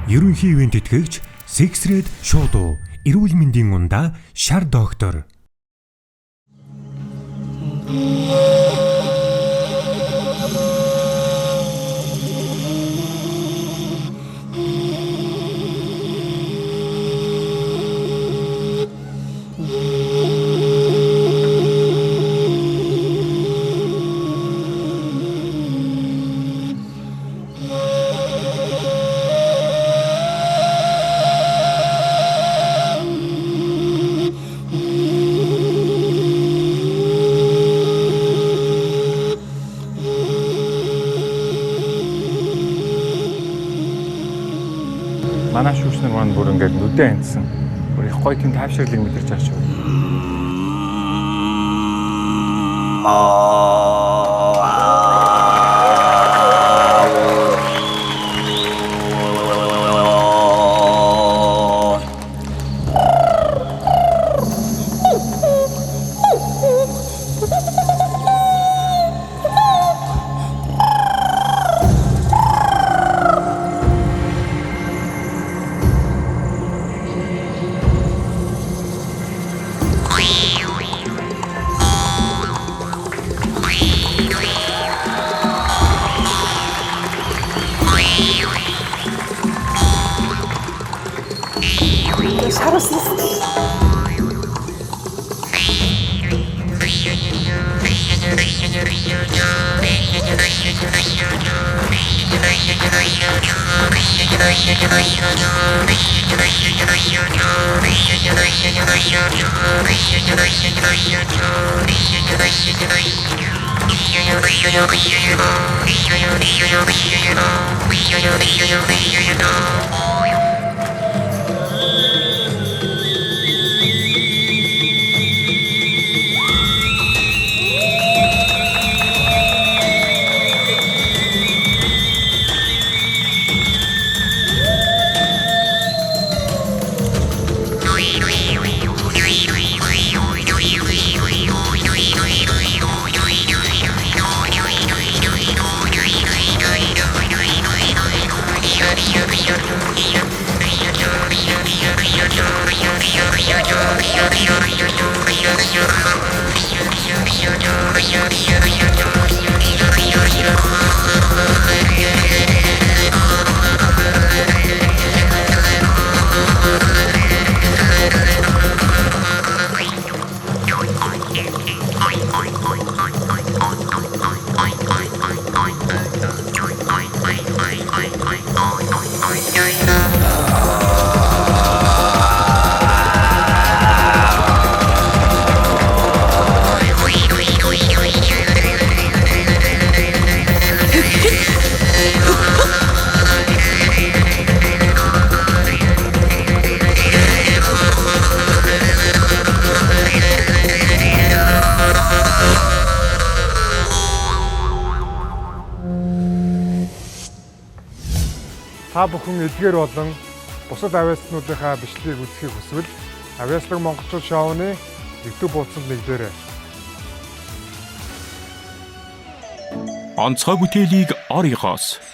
Ерөнхий ивент тэтгэгч Six-Red Show, эрүүл мэндийн ундаа шар доктор. Манай шүүснэг маань бүр ингээд нүдэн хандсан. Бүр их гоё тийм тайвширлыг мэдэрч байгаа шүү. Та бүхэн эдгээр болон бусад авиаснуудынхаа бичлэгийг үзэхийг хүсвэл Авиаслаг Монголчууд шоуны YouTube хуудсанд нэгдээрэй. Онцгой бүтээлийг оригоос